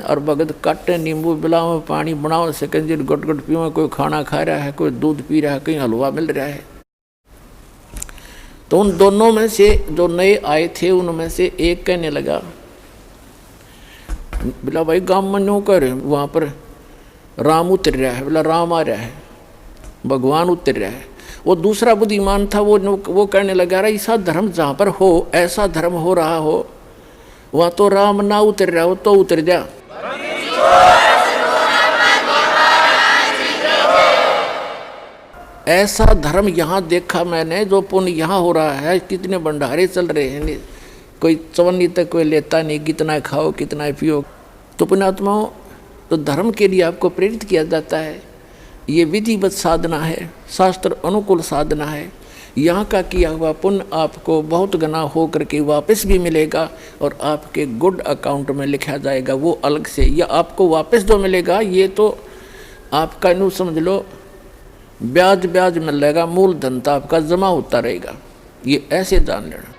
और भगत काटे नींबू बिलाओ, पानी बनाओ, सिकंजर गुट गुट पियो, कोई खाना खा रहा है, कोई दूध पी रहा है, कहीं हलवा मिल रहा है। तो उन दोनों में से जो नए आए थे उनमें से एक कहने लगा, बोला भाई गाँव में न्यों कर वहाँ पर राम उतर रहा है, बोला राम आ रहा है, भगवान उतर रहा है। वो दूसरा बुद्धिमान था, वो कहने लगा, रहा ऐसा धर्म जहाँ पर हो, ऐसा धर्म हो रहा हो, वहाँ तो राम ना उतर रहा हो तो उतर जा। ऐसा धर्म यहाँ देखा मैंने, जो पुण्य यहाँ हो रहा है, कितने भंडारे चल रहे हैं, कोई चवन्नी तक कोई लेता नहीं, कितना खाओ कितना पियो। तो पुण्यात्माओं, तो धर्म के लिए आपको प्रेरित किया जाता है। ये विधिवत साधना है, शास्त्र अनुकूल साधना है। यहाँ का किया हुआ पुण्य आपको बहुत गुना हो करके वापस भी मिलेगा और आपके गुड अकाउंट में लिखा जाएगा, वो अलग से। या आपको वापस जो मिलेगा ये तो आपका यूँ समझ लो ब्याज ब्याज मिलेगा, मूल धन तो आपका जमा होता रहेगा। ये ऐसे जान लेना।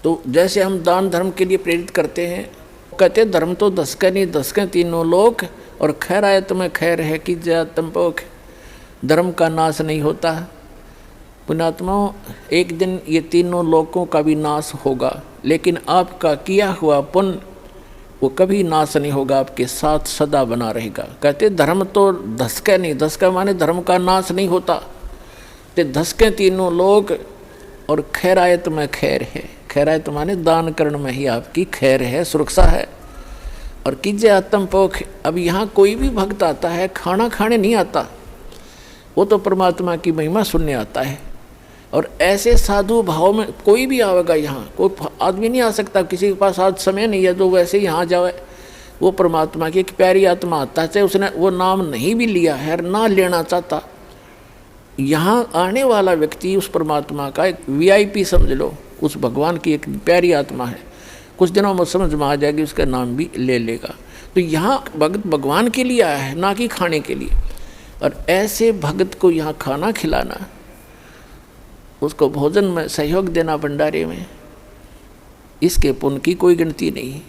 तो जैसे हम दान धर्म के लिए प्रेरित करते हैं, कहते धर्म तो दसके नहीं दसके तीनों लोक, और खैर आए तुम्हें खैर है कि तुम पोख, धर्म का नाश नहीं होता। पुण्यात्माओं, एक दिन ये तीनों लोकों का भी नाश होगा, लेकिन आपका किया हुआ पुण्य वो कभी नाश नहीं होगा, आपके साथ सदा बना रहेगा। कहते धर्म तो धसके नहीं, धसका माने धर्म का नाश नहीं होता, तो धसके तीनों लोग, और खैरायत में खैर है। खैरायत माने दान करने में ही आपकी खैर है, सुरक्षा है। और कीजिए आत्म पोख। अब यहाँ कोई भी भक्त आता है, खाना खाने नहीं आता, वो तो परमात्मा की महिमा सुनने आता है। और ऐसे साधु भाव में कोई भी आवेगा, यहाँ कोई आदमी नहीं आ सकता, किसी के पास आज समय नहीं है जो वैसे यहाँ जाए। वो परमात्मा की एक प्यारी आत्मा आता है, चाहे उसने वो नाम नहीं भी लिया है, ना लेना चाहता, यहाँ आने वाला व्यक्ति उस परमात्मा का एक VIP समझ लो, उस भगवान की एक प्यारी आत्मा है। कुछ दिनों में समझ में आ जाएगी, उसका नाम भी ले लेगा। तो यहाँ भगत भगवान के लिए आया है, ना कि खाने के लिए। और ऐसे भगत को यहाँ खाना खिलाना, उसको भोजन में सहयोग देना भंडारे में, इसके पुण्य की कोई गिनती नहीं।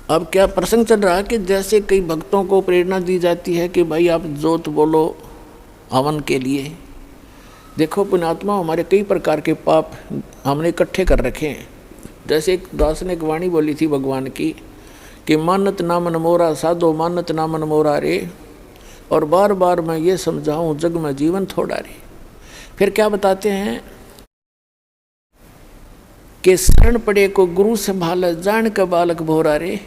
अब क्या प्रसंग चल रहा है कि जैसे कई भक्तों को प्रेरणा दी जाती है कि भाई आप जोत बोलो हवन के लिए। देखो पुण्यात्मा, हमारे कई प्रकार के पाप हमने इकट्ठे कर रखे हैं। जैसे एक दास ने एक वाणी बोली थी भगवान की कि मानत ना मन मोरा साधो मानत ना मन मोरा रे, और बार बार मैं ये समझाऊं जग में जीवन थोड़ा रे। फिर क्या बताते हैं कि शरण पड़े को गुरु संभाले जान का बालक भोरा रे,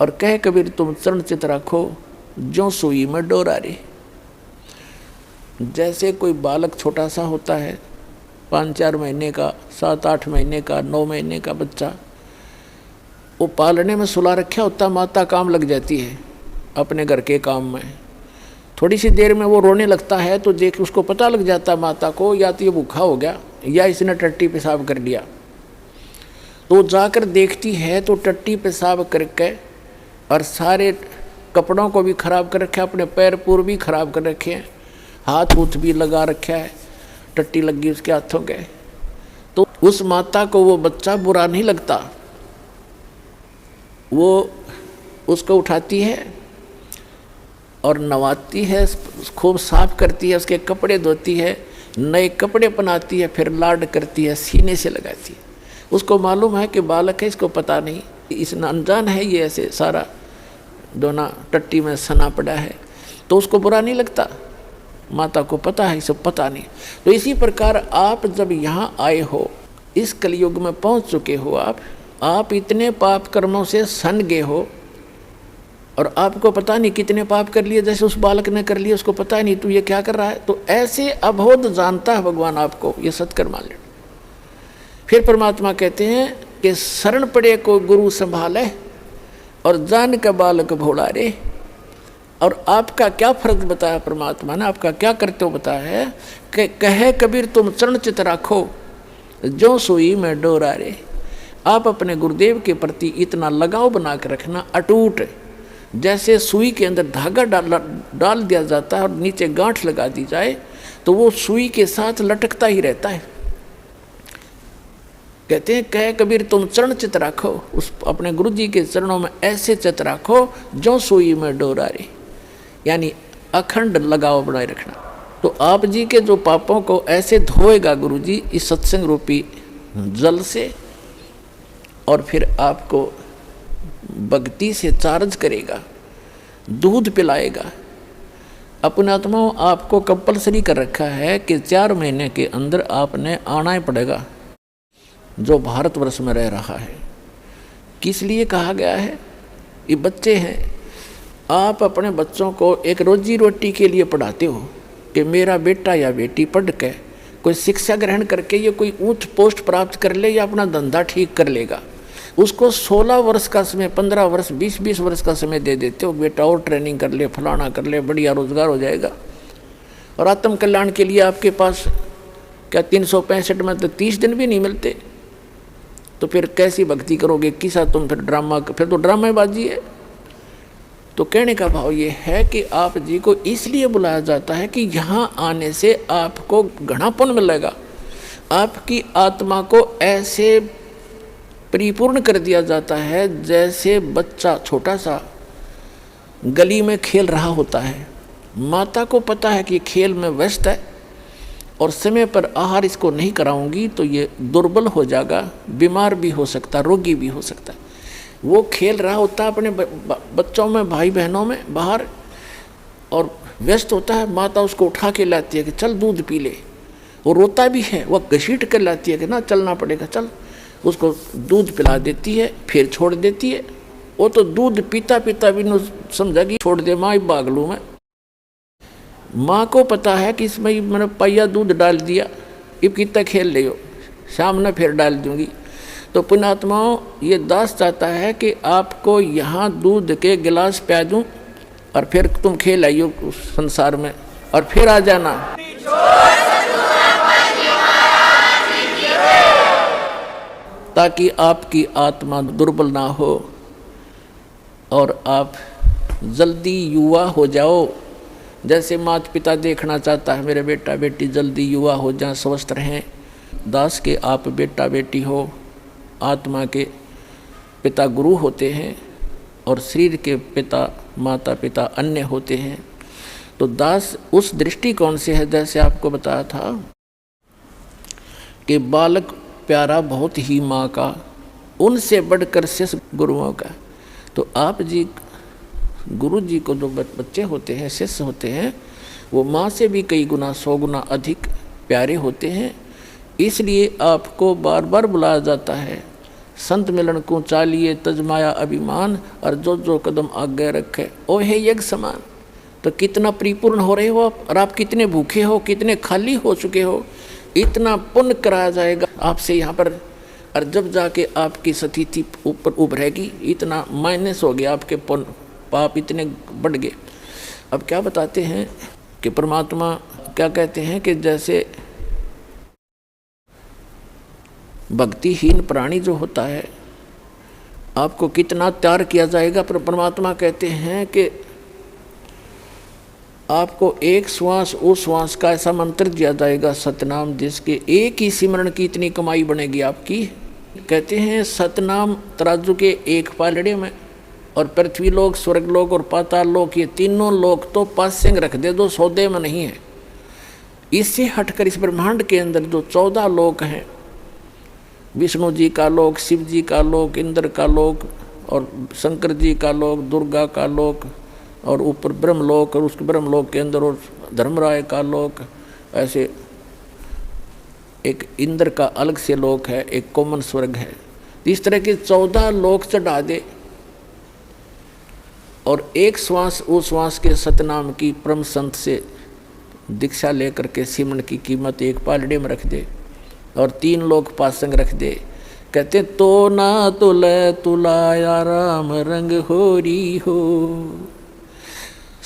और कह कबीर तुम चरण चित रखो जो सुई में डोरा रे। जैसे कोई बालक छोटा सा होता है, 5-4 महीने का, 7-8 महीने का, 9 महीने का बच्चा, वो पालने में सुला रखा होता, माता काम लग जाती है अपने घर के काम में। थोड़ी सी देर में वो रोने लगता है तो देख उसको पता लग जाता माता को, या तो ये भूखा हो गया या इसने टट्टी पेशाब कर लिया। तो जाकर देखती है तो टट्टी पेशाब करके और सारे कपड़ों को भी खराब कर रखे, अपने पैर पूर भी खराब कर रखे हैं, हाथ हूथ भी लगा रखा है, टट्टी लगी उसके हाथों के। तो उस माता को वो बच्चा बुरा नहीं लगता, वो उसको उठाती है और नवाती है, खूब साफ करती है, उसके कपड़े धोती है, नए कपड़े पहनाती है, फिर लाड करती है, सीने से लगाती है। उसको मालूम है कि बालक है, इसको पता नहीं, इस अनजान है, ये ऐसे सारा दोना टट्टी में सना पड़ा है, तो उसको बुरा नहीं लगता। माता को पता है, सब पता नहीं। तो इसी प्रकार आप जब यहाँ आए हो, इस कलयुग में पहुँच चुके हो, आप इतने पाप कर्मों से सन गए हो और आपको पता नहीं कितने पाप कर लिए, जैसे उस बालक ने कर लिए, उसको पता ही नहीं तू ये क्या कर रहा है। तो ऐसे अबोध जानता है भगवान आपको, ये सत्कर्म मान ले। फिर परमात्मा कहते हैं कि शरण पड़े को गुरु संभाले और जान का बालक भोला रे। और आपका क्या फर्ज बताया परमात्मा ने, आपका क्या कर्तव्य बताया है कि कहे कबीर तुम चरण चित राखो जो सुई में डोरा रे। आप अपने गुरुदेव के प्रति इतना लगाव बना के रखना अटूट, जैसे सुई के अंदर धागा डाल दिया जाता है और नीचे गांठ लगा दी जाए तो वो सुई के साथ लटकता ही रहता है। कहते हैं कहे कबीर तुम चरण चित राखो, उस अपने गुरु जी के चरणों में ऐसे चित राखो जो सुई में डोरा रे, यानी अखंड लगाव बनाए रखना। तो आप जी के जो पापों को ऐसे धोएगा गुरु जी इस सत्संग रूपी जल से, और फिर आपको भक्ति से चार्ज करेगा, दूध पिलाएगा। अपने आत्माओं आपको कंपलसरी कर रखा है कि 4 महीने के अंदर आपने आना ही पड़ेगा जो भारतवर्ष में रह रहा है। किस लिए कहा गया है, ये बच्चे हैं, आप अपने बच्चों को एक रोजी रोटी के लिए पढ़ाते हो कि मेरा बेटा या बेटी पढ़ के कोई शिक्षा ग्रहण करके ये कोई ऊंच पोस्ट प्राप्त कर ले या अपना धंधा ठीक कर लेगा। उसको 16 वर्ष का समय, 15 वर्ष, 20 वर्ष का समय दे देते हो, बेटा और ट्रेनिंग कर ले, फलाना कर ले, बढ़िया रोजगार हो जाएगा। और आत्म कल्याण के लिए आपके पास क्या 365 में तो 30 दिन भी नहीं मिलते, तो फिर कैसी भक्ति करोगे, किसा तुम फिर ड्रामा, फिर तो ड्रामेबाजी है। तो कहने का भाव ये है कि आप जी को इसलिए बुलाया जाता है कि यहाँ आने से आपको घना पुण्य मिलेगा, आपकी आत्मा को ऐसे परिपूर्ण कर दिया जाता है जैसे बच्चा छोटा सा गली में खेल रहा होता है। माता को पता है कि खेल में व्यस्त है और समय पर आहार इसको नहीं कराऊंगी तो ये दुर्बल हो जाएगा, बीमार भी हो सकता, रोगी भी हो सकता है। वो खेल रहा होता है अपने बच्चों में, भाई बहनों में बाहर, और व्यस्त होता है। माता उसको उठा के लाती है कि चल दूध पी ले, वो रोता भी है, वह घसीट कर लाती है कि ना चलना पड़ेगा चल, उसको दूध पिला देती है, फिर छोड़ देती है। वो तो दूध पीता पीता भी न समझा कि छोड़ दे माँ, भाग लूँ मैं। माँ को पता है कि इसमें मैंने पहिया दूध डाल दिया, अब कितना खेल ले हो, शाम में फिर डाल दूंगी। तो पुण्यात्माओं, ये दास चाहता है कि आपको यहाँ दूध के गिलास पिया दूँ और फिर तुम खेल आइयो उस संसार में और फिर आ जाना। ताकि आपकी आत्मा दुर्बल ना हो और आप जल्दी युवा हो जाओ। जैसे माता पिता देखना चाहता है मेरे बेटा बेटी जल्दी युवा हो जाए, स्वस्थ रहें। दास के आप बेटा बेटी हो, आत्मा के पिता गुरु होते हैं और शरीर के पिता माता पिता अन्य होते हैं। तो दास उस दृष्टिकोण से है, जैसे आपको बताया था कि बालक प्यारा बहुत ही माँ का, उनसे बढ़कर शिष्य गुरुओं का। तो आप जी गुरु जी को जो बच्चे होते हैं, शिष्य होते हैं, वो माँ से भी कई गुना 100 गुना अधिक प्यारे होते हैं। इसलिए आपको बार बार बुलाया जाता है, संत मिलन को चालिए तजमाया अभिमान, और जो जो कदम आगे रखे ओ है यज्ञ समान। तो कितना परिपूर्ण हो रहे हो आप, और आप कितने भूखे हो, कितने खाली हो चुके हो, इतना पुण्य कराया जाएगा आपसे यहाँ पर। और जब जाके आपकी स्थिति ऊपर उभरेगी, इतना माइनस हो गया, आपके पुण्य पाप इतने बढ़ गए। अब क्या बताते हैं कि परमात्मा क्या कहते हैं कि जैसे भक्तिहीन प्राणी जो होता है, आपको कितना त्याग किया जाएगा, पर परमात्मा कहते हैं कि आपको एक श्वास उस श्वास का ऐसा मंत्र दिया जाएगा सतनाम, जिसके एक ही सिमरण की इतनी कमाई बनेगी आपकी। कहते हैं सतनाम तराजू के एक पालड़े में, और पृथ्वी लोक, स्वर्ग लोक और पाताल लोक, ये तीनों लोक तो पासिंग रख दे, जो सौदे में नहीं है। इससे हटकर इस ब्रह्मांड के अंदर जो 14 लोक हैं, विष्णु जी का लोक, शिव जी का लोक, इंद्र का लोक और शंकर जी का लोक, दुर्गा का लोक, और ऊपर ब्रह्मलोक, और उसके ब्रह्मलोक के अंदर और धर्मराय का लोक, ऐसे एक इंद्र का अलग से लोक है, एक कॉमन स्वर्ग है। इस तरह के 14 लोक चढ़ा दे, और एक श्वास उस श्वास के सतनाम की परम संत से दीक्षा लेकर के सिमरन की कीमत एक पालड़े में रख दे, और 3 लोग पासंग रख दे। कहते तो ना तुले तुलाया राम रंग होरी हो,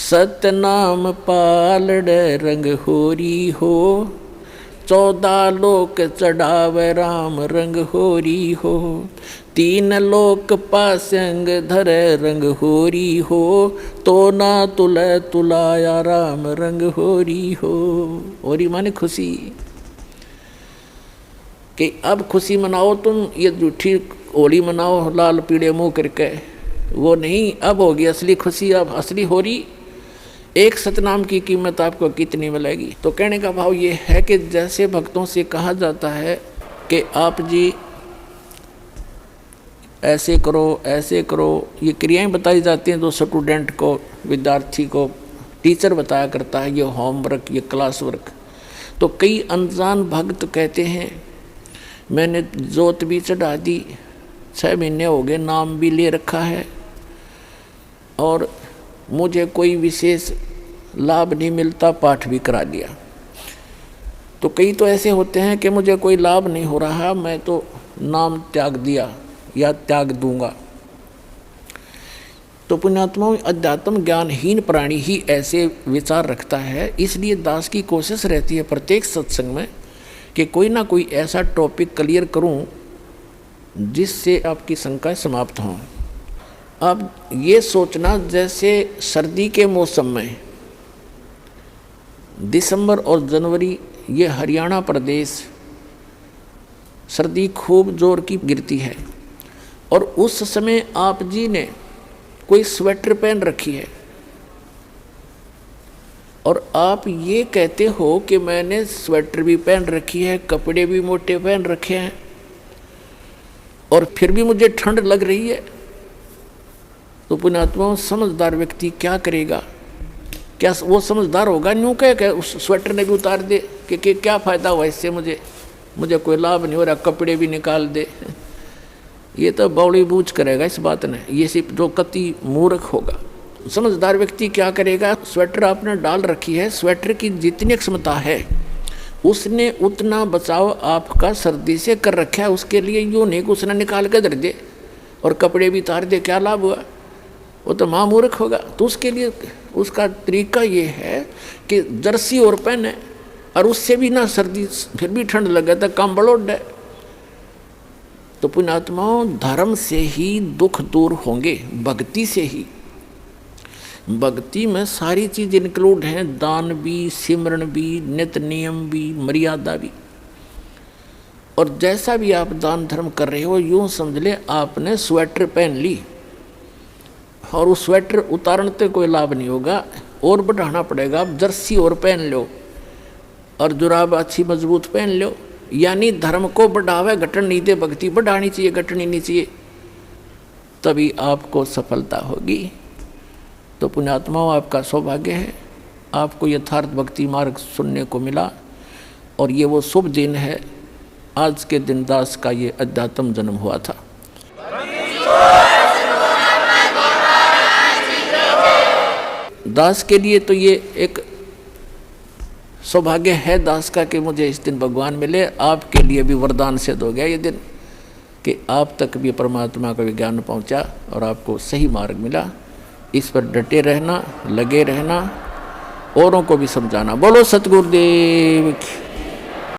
सतनाम पालड़े रंग होरी हो, 14 लोक चढ़ावे राम रंग होरी हो, 3 लोक पासंग धरे रंग होरी हो, तो ना तुले तुलाया राम रंग होरी हो। होरी माने खुशी, कि अब खुशी मनाओ तुम, ये झूठी होली मनाओ लाल पीड़े मुंह करके, वो नहीं, अब होगी असली खुशी, अब असली होरी। एक सतनाम की कीमत आपको कितनी मिलेगी। तो कहने का भाव ये है कि जैसे भक्तों से कहा जाता है कि आप जी ऐसे करो ऐसे करो, ये क्रियाएं बताई जाती हैं जो स्टूडेंट को, विद्यार्थी को टीचर बताया करता है, ये होमवर्क, ये क्लास वर्क। तो कई अनजान भक्त कहते हैं मैंने जोत भी चढ़ा दी, 6 महीने हो गए, नाम भी ले रखा है, और मुझे कोई विशेष लाभ नहीं मिलता, पाठ भी करा दिया। तो कई तो ऐसे होते हैं कि मुझे कोई लाभ नहीं हो रहा, मैं तो नाम त्याग दिया या त्याग दूंगा। तो पुण्यात्माओं, अध्यात्म ज्ञानहीन प्राणी ही ऐसे विचार रखता है। इसलिए दास की कोशिश रहती है प्रत्येक सत्संग में कि कोई ना कोई ऐसा टॉपिक क्लियर करूं जिससे आपकी शंकाएं समाप्त हों। अब ये सोचना, जैसे सर्दी के मौसम में दिसंबर और जनवरी, ये हरियाणा प्रदेश सर्दी खूब जोर की गिरती है, और उस समय आप जी ने कोई स्वेटर पहन रखी है, और आप ये कहते हो कि मैंने स्वेटर भी पहन रखी है, कपड़े भी मोटे पहन रखे हैं, और फिर भी मुझे ठंड लग रही है। तो पुण्यात्माओं, समझदार व्यक्ति क्या करेगा? क्या वो समझदार होगा? न्यू कह उस स्वेटर ने भी उतार दे कि क्या फ़ायदा हुआ इससे, मुझे कोई लाभ नहीं हो रहा, कपड़े भी निकाल दे। ये तो बौड़ी बूझ करेगा इस बात ने, ये सिर्फ जो कति मूर्ख होगा। समझदार व्यक्ति क्या करेगा? स्वेटर आपने डाल रखी है, स्वेटर की जितनी क्षमता है उसने उतना बचाव आपका सर्दी से कर रखा है, उसके लिए यूँ नहीं कि उसने निकाल के धर दे और कपड़े भी उतार दे, क्या लाभ हुआ? वो तो महामूर्ख होगा। तो उसके लिए उसका तरीका ये है कि जर्सी और पहने, और उससे भी ना सर्दी फिर भी ठंड लगे तो कंबल ओढ़े। तो पुण्यात्माओं, धर्म से ही दुख दूर होंगे, भक्ति से ही। भक्ति में सारी चीज इंक्लूड हैं, दान भी, सिमरण भी, नित्य नियम भी, मर्यादा भी। और जैसा भी आप दान धर्म कर रहे हो, यूं समझ ले आपने स्वेटर पहन ली और उस स्वेटर उतारने से कोई लाभ नहीं होगा, और बढ़ाना पड़ेगा। आप जर्सी और पहन लो और जुराब अच्छी मजबूत पहन लो, यानी धर्म को बढ़ावे, घटन नहीं दे। भक्ति बढ़ानी चाहिए, घटनी नहीं चाहिए, तभी आपको सफलता होगी। तो पुण्यात्माओं, आपका सौभाग्य है, आपको यथार्थ भक्ति मार्ग सुनने को मिला। और ये वो शुभ दिन है, आज के दिन दास का ये अध्यात्म जन्म हुआ था। दास के लिए तो ये एक सौभाग्य है दास का कि मुझे इस दिन भगवान मिले। आपके लिए भी वरदान सिद्ध हो गया ये दिन कि आप तक भी परमात्मा का विज्ञान पहुंचा और आपको सही मार्ग मिला। इस पर डटे रहना, लगे रहना, औरों को भी समझाना। बोलो सतगुरुदेव की।